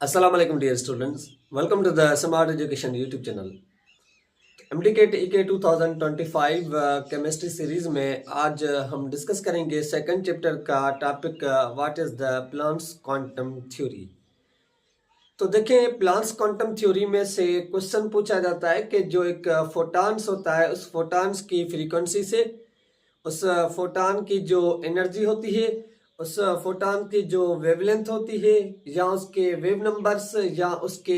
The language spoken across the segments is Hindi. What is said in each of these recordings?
Assalamu alaikum dear students. Welcome to the Smart Education YouTube channel. MDKT EK 2025 chemistry series में आज हम डिस्कस करेंगे सेकंड चैप्टर का topic what is the plants quantum theory. तो देखें, प्लांट्स क्वांटम थ्योरी में से क्वेश्चन पूछा जाता है कि जो एक फोटॉन्स होता है उस फोटॉन्स की फ्रीक्वेंसी से उस फोटॉन की जो एनर्जी होती है, उस फोटॉन की जो वेवलेंथ होती है या उसके वेव नंबर्स या उसके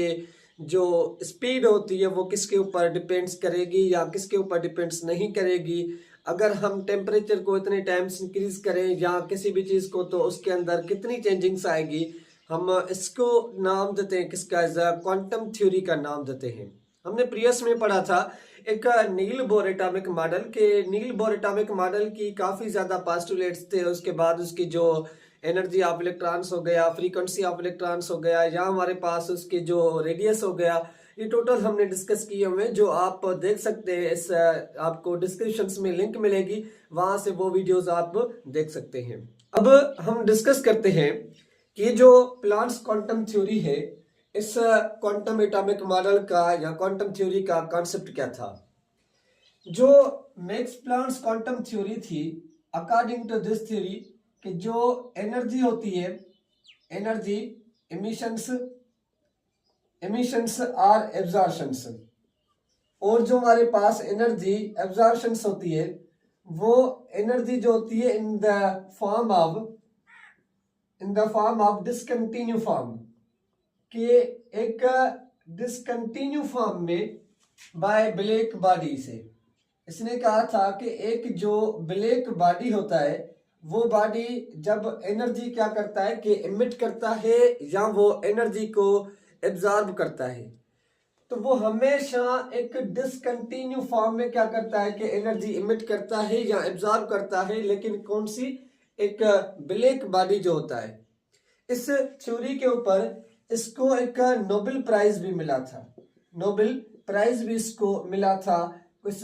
जो स्पीड होती है वो किसके ऊपर डिपेंड्स करेगी या किसके ऊपर डिपेंड्स नहीं करेगी। अगर हम टेम्परेचर को इतने टाइम्स इंक्रीज करें या किसी भी चीज़ को तो उसके अंदर कितनी चेंजिंग्स आएगी। हम इसको नाम देते हैं किसका, क्वांटम थ्योरी का नाम देते हैं। हमने प्रीवियस में पढ़ा था एक नील बोर एटॉमिक मॉडल के नील बोर एटॉमिक मॉडल की काफ़ी ज़्यादा पोस्टुलेट्स थे। उसके बाद उसकी जो एनर्जी ऑफ इलेक्ट्रॉन्स हो गया, फ्रीक्वेंसी ऑफ इलेक्ट्रॉन्स हो गया, या हमारे पास उसके जो रेडियस हो गया, ये टोटल हमने डिस्कस किए हुए जो आप देख सकते हैं। इस आपको डिस्क्रिप्शन में लिंक मिलेगी, वहां से वो वीडियोस आप देख सकते हैं। अब हम डिस्कस करते हैं कि जो प्लांट्स क्वांटम थ्योरी है, इस क्वांटम एटॉमिक मॉडल का या क्वांटम थ्योरी का कॉन्सेप्ट क्या था। जो मैक्स प्लांक्स क्वांटम थ्योरी थी, अकॉर्डिंग टू दिस थ्योरी कि जो एनर्जी होती है, एनर्जी एमिशंस और एब्जॉर्शंस, और जो हमारे पास एनर्जी एब्जॉर्शंस होती है वो एनर्जी जो होती है in the form of discontinue form, कि एक डिसकंटिन्यू फॉर्म में बाय ब्लैक बॉडी से। इसने कहा था कि एक जो ब्लैक बॉडी होता है वो बॉडी जब एनर्जी क्या करता है कि इमिट करता है या वो एनर्जी को एब्जॉर्ब करता है, तो वो हमेशा एक डिसकंटिन्यू फॉर्म में क्या करता है कि एनर्जी इमिट करता है या एब्जॉर्ब करता है, लेकिन कौन सी, एक ब्लैक बॉडी जो होता है। इस थ्योरी के ऊपर इसको एक नोबेल प्राइज भी मिला था, नोबेल प्राइज भी इसको मिला था। उस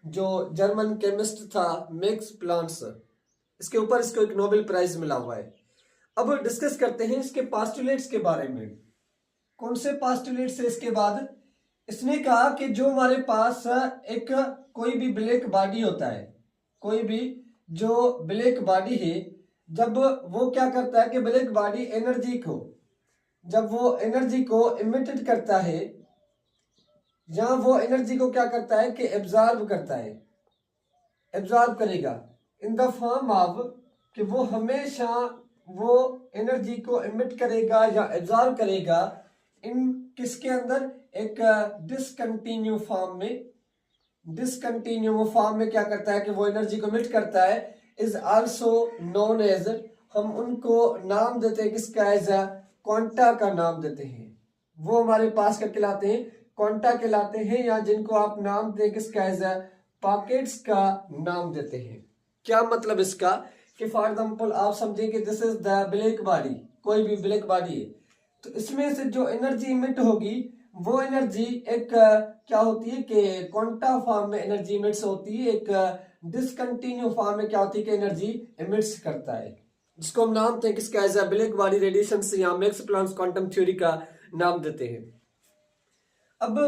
जो जर्मन केमिस्ट था मैक्स प्लांक्स, इसके ऊपर इसको एक नोबेल प्राइज मिला हुआ है। अब डिस्कस करते हैं इसके पोस्टुलेट्स के बारे में। कौन से पोस्टुलेट्स है इसके बाद। इसने कहा कि जो हमारे पास एक कोई भी ब्लैक बॉडी होता है, कोई भी जो ब्लैक बॉडी है, जब वो क्या करता है कि ब्लैक बॉडी एनर्जी को, जब वो एनर्जी को इमिटेड करता है या वो एनर्जी को क्या करता है कि एब्जॉर्ब करता है, एब्जॉर्ब करेगा इन द फॉर्म ऑफ कि वो हमेशा वो एनर्जी को इमिट करेगा या एब्जॉर्ब करेगा इन किसके अंदर, एक डिसकंटिन्यू फॉर्म में। डिसकंटिन्यू फॉर्म में क्या करता है कि वो एनर्जी को इमिट करता है, इज आल्सो नोन एज, हम उनको नाम देते हैं किसका, एज क्वांटा का नाम देते हैं। वो हमारे पास क्या कहलाते हैं, क्वांटा कहलाते हैं, या जिनको आप नाम देते हैं किसका, एज पॉकेट्स का नाम देते हैं। क्या मतलब इसका कि फॉर एग्जांपल आप समझिए कि this is the black body, कोई भी ब्लैक बॉडी है, तो इसमें से जो एनर्जी इमिट होगी वो एनर्जी एक क्या होती है कि क्वांटा फॉर्म में एनर्जी इमिट्स होती है, एक डिसकंटिन्यू फॉर्म में क्या होती है कि एनर्जी इमिट्स करता है, जिसको हम नाम देते हैं किसका, एज ब्लैक बॉडी रेडिएशन से या मैक्स प्लांक्स क्वांटम थ्योरी का नाम देते हैं। अब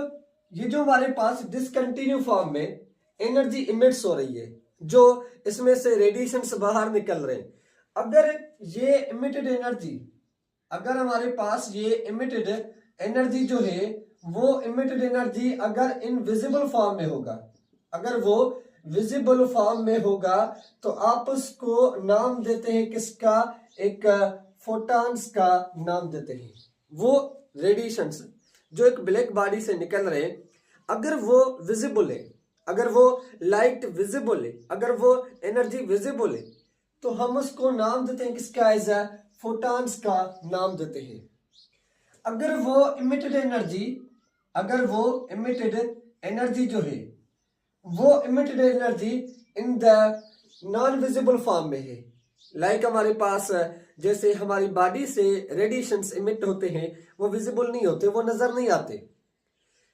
ये जो हमारे पास डिसकंटिन्यू फॉर्म में एनर्जी इमिट्स हो रही है, जो इसमें से रेडिएशंस बाहर निकल रहे हैं, अगर ये इमिटेड एनर्जी, अगर हमारे पास ये इमिटेड एनर्जी जो है वो इमिटेड एनर्जी अगर इनविजिबल फॉर्म में होगा, अगर वो विजिबल फॉर्म में होगा, तो आप उसको नाम देते हैं किसका, एक फोटॉन्स का नाम देते हैं। वो रेडिएशंस जो एक ब्लैक बॉडी से निकल रहे हैं, अगर वो विजिबल है, अगर वो लाइट विजिबल है, अगर वो एनर्जी विजिबल है, तो हम उसको नाम देते हैं किसका, एज फोटॉन्स का नाम देते हैं। अगर वो इमिटेड एनर्जी, अगर वो इमिटेड एनर्जी जो है वो emitted energy in the non visible form में है, लाइक हमारे पास जैसे हमारी बॉडी से रेडिएशंस इमिट होते हैं, वो विजिबल नहीं होते, वो नजर नहीं आते,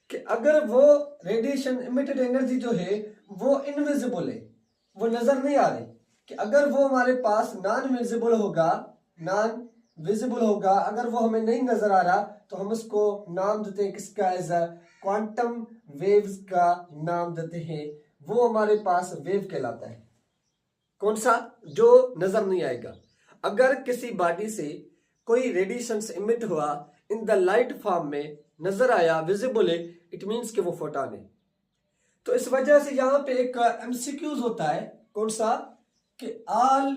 कि अगर वो रेडिएशन इमिटेड एनर्जी जो है वो इनविजिबल है, वो नजर नहीं आ रही, कि अगर वो हमारे पास नॉन विजिबल होगा, नॉन विजिबल होगा, अगर वो हमें नहीं नजर आ रहा तो हम उसको नाम देते हैं किसका, एज अ क्वांटम वेव्स का नाम देते हैं। वो हमारे पास वेव कहलाता है। कौन सा? जो नजर नहीं आएगा। अगर किसी बॉडी से कोई रेडिएशन इमिट हुआ इन द लाइट फॉर्म में, नजर आया, विजिबल है, इट मींस कि वो फोटॉन है। तो इस वजह से यहां पे एक एमसीक्यूज होता है। कौन सा? कि ऑल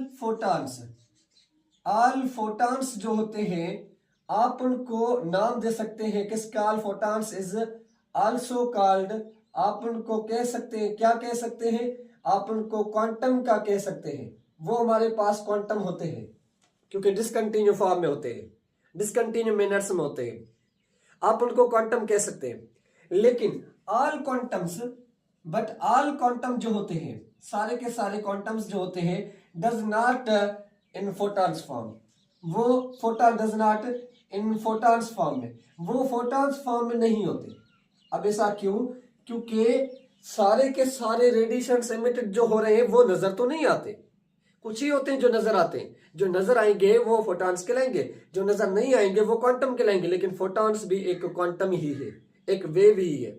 फोटॉन्स जो होते हैं आप उनको नाम दे सकते हैं किसका? All photons is also called, आप उनको कह सकते हैं, क्या कह सकते हैं? आप उनको क्वांटम का कह सकते हैं। वो हमारे पास क्वांटम होते हैं क्योंकि डिसकंटिन्यू फॉर्म में होते हैं, डिसकंटिन्यू मैनर्स में होते हैं, आप उनको क्वांटम कह सकते हैं। लेकिन all quantums, but all quantum जो होते हैं, सारे के सारे क्वांटम्स जो होते हैं, does not in photons form, वो photon does not in photons form में, वो फोटॉन्स फॉर्म में नहीं होते। अब ऐसा क्यों? क्योंकि सारे के सारे रेडिएशन एमिटेड जो हो रहे हैं वो नजर तो नहीं आते, कुछ ही होते हैं जो नजर आते हैं। जो नजर आएंगे वो फोटॉन्स कहलाएंगे, जो नजर नहीं आएंगे वो क्वांटम कहलाएंगे। लेकिन फोटॉन्स भी एक क्वांटम ही है, एक वेव ही है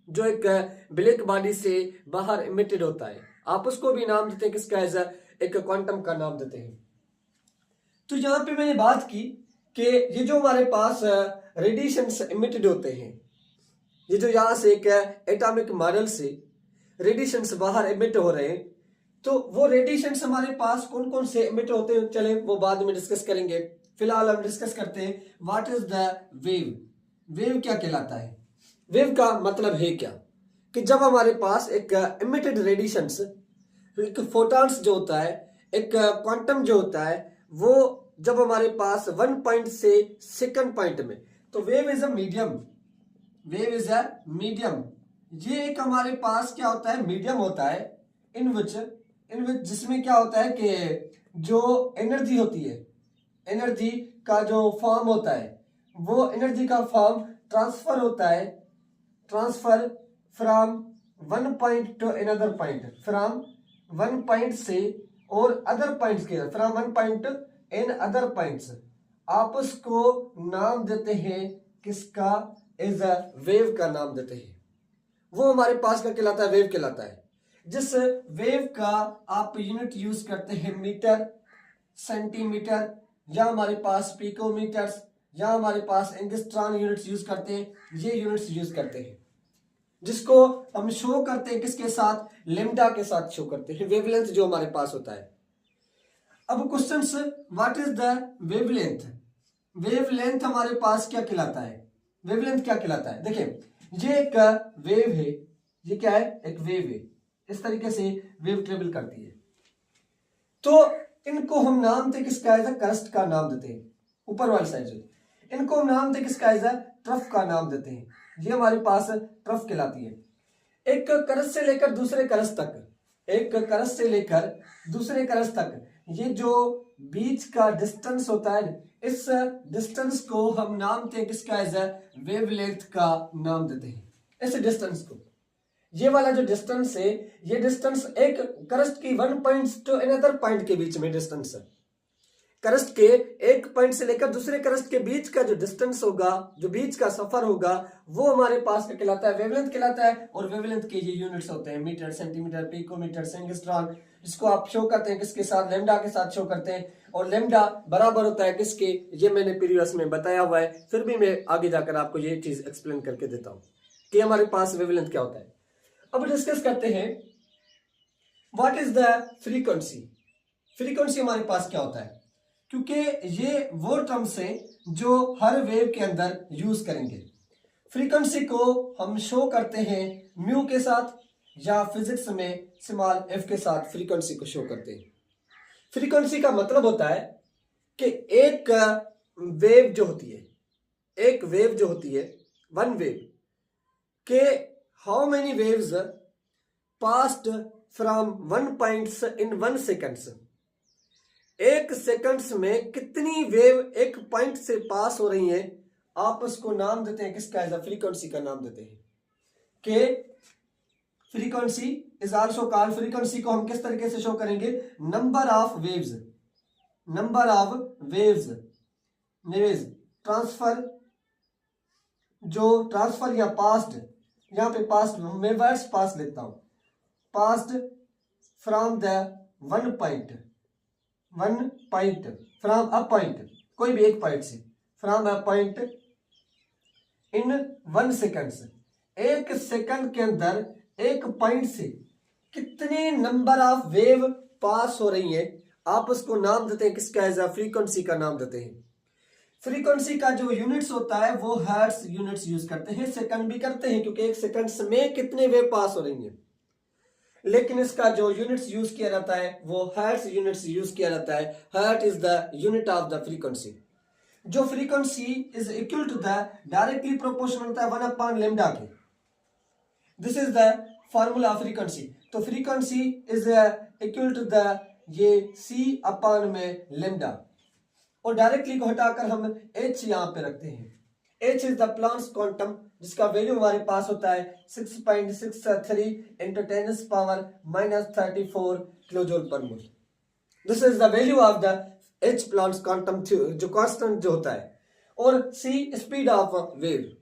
जो एक ब्लैक बॉडी से बाहर इमिटेड होता है। आप उसको भी नाम देते हैं किसका? एज एक क्वांटम का नाम देते हैं। तो यहां पे मैंने बात की कि ये जो हमारे पास रेडिएशन इमिटेड होते हैं, ये जो यहां से एक एटॉमिक मॉडल से रेडिएशन बाहर इमिट हो रहे हैं, तो वो रेडिएशन हमारे पास कौन कौन से इमिट होते हैं, चले वो बाद में डिस्कस करेंगे। फिलहाल हम डिस्कस करते हैं what is the wave. Wave क्या कहलाता है? वेव का मतलब है क्या कि जब हमारे पास एक इमिटेड रेडिएशंस, एक फोटॉन्स जो होता है, एक क्वांटम जो होता है, वो जब हमारे पास 1 पॉइंट से सेकंड पॉइंट में, तो wave is a medium, wave is a medium. ये एक हमारे पास क्या होता है? मीडियम होता है इन विच जिसमें क्या होता है कि जो एनर्जी होती है, एनर्जी का जो फॉर्म होता है, वो एनर्जी का फॉर्म ट्रांसफर होता है, transfer from 1 point two another point, from 1 point से और अदर पॉइंट्स के, from 1 point in other points. आप उसको नाम देते हैं किसका? एज अ वेव का नाम देते हैं। वो हमारे पास क्या कहलाता है? वेव कहलाता है। जिस वेव का आप यूनिट यूज करते हैं मीटर, सेंटीमीटर, या हमारे पास पिकोमीटर्स, या हमारे पास एंगस्ट्रॉन यूनिट्स यूज करते हैं, ये यूनिट्स यूज करते हैं, जिसको हम शो करते हैं किसके साथ? लेम्डा के साथ शो करते हैं, वेवलेंथ जो हमारे पास होता है। अब questions, what is the wavelength? Wavelength हमारे पास क्या कहलाता है? वेवलेंथ क्या कहलाता है? देखिए ये एक वेव है, ये क्या है? एक वेव है। इस तरीके से वेव ट्रेवल करती है। तो इनको हम नाम देते किसका? एज करस्ट का नाम देते हैं। ऊपर वाली साइड जो इनको हम नाम देते किसका? एज ट्रफ का नाम देते हैं। ये हमारे पास ट्रफ कहलाती है। एक करस से लेकर दूसरे करस तक, एक करस से लेकर दूसरे करस तक, ये जो बीच का डिस्टेंस होता है, इस डिस्टेंस को हम नाम देते हैं किसका? एज वेवलेंथ का नाम देते हैं इस डिस्टेंस को। ये वाला जो डिस्टेंस है, ये डिस्टेंस एक करस्ट की 1 पॉइंट टू अनदर पॉइंट के बीच में डिस्टेंस है। करस्ट के एक पॉइंट से लेकर दूसरे करस्ट के बीच का जो डिस्टेंस होगा, जो बीच का सफर होगा, वो हमारे पास क्या कहलाता है? वेवलेंथ कहलाता है। और वेवलेंथ के ये यूनिट्स होते हैं मीटर, सेंटीमीटर, पिकोमीटर, एंगस्ट्रॉन, जिसको आप शो करते हैं किसके साथ? लेम्डा के साथ शो करते हैं। और लेम्डा बराबर होता है किसके? ये मैंने प्रीवियस में बताया हुआ है, फिर भी मैं आगे जाकर आपको ये चीज एक्सप्लेन करके देता हूं कि हमारे पास वेवलेंथ क्या होता है। अब डिस्कस करते हैं what is the frequency. Frequency हमारे पास क्या होता है? क्योंकि ये वो टर्म्स हैं जो हर वेव के अंदर यूज करेंगे। फ्रीक्वेंसी को हम शो करते हैं म्यू के साथ, या फिजिक्स में स्मॉल एफ के साथ फ्रीक्वेंसी को शो करते हैं। फ्रीक्वेंसी का मतलब होता है कि एक वेव जो होती है, एक वेव जो होती है, वन वेव के how many waves passed from 1 points in 1 seconds. एक सेकंड्स में कितनी वेव एक पॉइंट से पास हो रही हैं, आप उसको नाम देते हैं किसका? एज फ्रीक्वेंसी का नाम देते हैं। कि frequency is also called, frequency को हम किस तरीके से शो करेंगे? Number of waves, number of waves नेवेज transfer, जो ट्रांसफर या पास्ट, यहाँ पे पास्ट मैं वर्ड्स पास्ट लेता हूं, past from the one point from a point, कोई भी एक पॉइंट से, from a point in 1 seconds, एक सेकंड के अंदर एक पॉइंट से कितने नंबर ऑफ वेव पास हो रही है, आप उसको नाम देते हैं किसका, एज अ फ्रीक्वेंसी का नाम देते हैं। फ्रीक्वेंसी का जो यूनिट्स होता है वो हर्ट्ज यूनिट्स यूज करते हैं, सेकंड भी करते हैं क्योंकि एक सेकंड में कितने वेव पास हो रही हैं, लेकिन इसका जो यूनिट्स यूज किया जाता है वो हर्ट्ज यूनिट्स यूज किया जाता है। Hertz is the unit of the frequency. जो frequency is equal to the directly proportional होता है 1 अपॉन लैम्डा के। This is the formula of frequency. तो frequency is equal to the ये c अपॉन में लैम्डा, और डायरेक्टली को हटाकर हम h यहां पे रखते हैं। h is the Planck's quantum, जिसका वैल्यू हमारे पास होता है 6.63 इंटू 10⁻³ किलोजूल पर mole. This is the value of the h Planck's quantum, जो कांस्टेंट जो होता है, और c speed of wave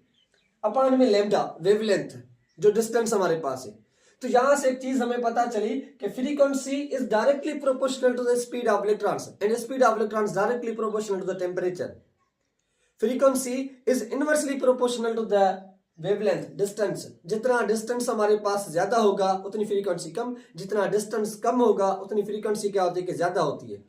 upon में लैम्डा वेवलेंथ, जो डिस्टेंस हमारे पास है। तो यहां से एक चीज हमें पता चली कि frequency is directly proportional to the speed of electrons and speed of electrons directly proportional to the temperature. Frequency is inversely proportional to the wavelength distance. जितना डिस्टेंस हमारे पास ज्यादा होगा उतनी फ्रीक्वेंसी कम, जितना डिस्टेंस कम होगा उतनी फ्रीक्वेंसी क्या होती है कि ज्यादा होती है।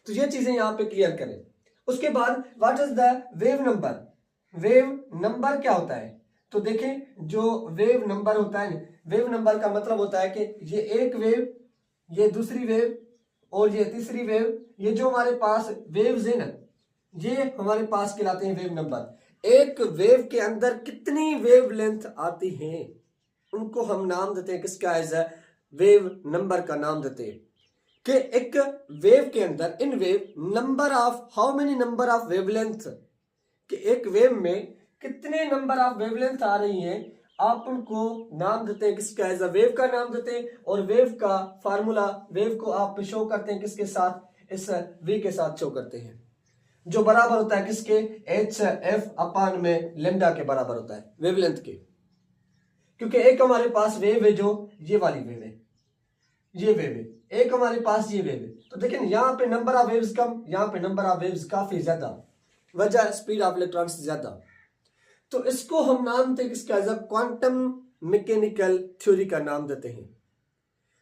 तो ये चीजें यहाँ पे क्लियर करें। उसके बाद what is the wave number. Wave number क्या होता है, तो देखें जो वेव नंबर होता है, वेव नंबर का मतलब होता है कि ये एक वेव, ये दूसरी वेव और ये तीसरी वेव, ये जो हमारे पास वेव्स है ना, ये हमारे पास कहलाते हैं वेव नंबर। एक वेव के अंदर कितनी वेव लेंथ आती हैं उनको हम नाम देते हैं किसका, एज अ वेव नंबर का नाम देते हैं। कि एक वेव के अंदर in wave number of how many number of wavelength, कि एक वेव में कितने नंबर ऑफ वेवलेंथ आ रही हैं, आप उनको नाम देते हैं किसका, एज अ वेव का नाम देते हैं। और वेव का फार्मूला, वेव को आप शो करते हैं किसके साथ, इस v के साथ शो करते हैं, जो बराबर होता है किसके, hf अपॉन में लैम्डा के बराबर होता है वेवलेंथ के। क्योंकि एक हमारे पास वेव है जो ये वाली वेव है, ये वेव है, एक हमारे पास ये वेव है। तो देखें यहाँ पे नंबर ऑफ वेव्स कम, यहाँ पे नंबर ऑफ वेव्स काफी ज्यादा, वजह स्पीड ऑफ इलेक्ट्रॉन्स ज्यादा। तो इसको हम नाम देते हैं किसका, as a quantum mechanical theory का नाम देते हैं,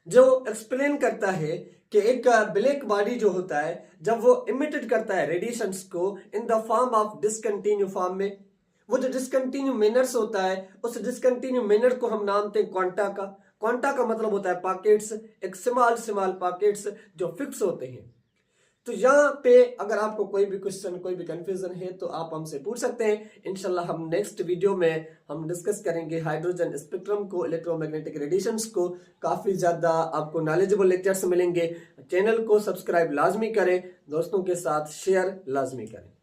जो एक्सप्लेन करता है कि एक ब्लैक बॉडी जो होता है जब वो इमिटेड करता है रेडिएशंस को in the form of discontinue form में, वो जो डिसकंटिन्यू मैनर्स होता है उस डिसकंटिन्यू मैनर को हम नाम देते हैं क्वांटा का। क्वांटा का मतलब होता है पॉकेट्स, एक स्मॉल पॉकेट्स जो फिक्स होते हैं। तो यहाँ पे अगर आपको कोई भी क्वेश्चन, कोई भी कंफ्यूजन है तो आप हमसे पूछ सकते हैं। इंशाल्लाह हम नेक्स्ट वीडियो में हम डिस्कस करेंगे हाइड्रोजन स्पेक्ट्रम को, इलेक्ट्रोमैग्नेटिक रेडिएशंस को। काफ़ी ज़्यादा आपको नॉलेजेबल लेक्चर्स मिलेंगे। चैनल को सब्सक्राइब लाजमी करें, दोस्तों के साथ शेयर लाजमी करें।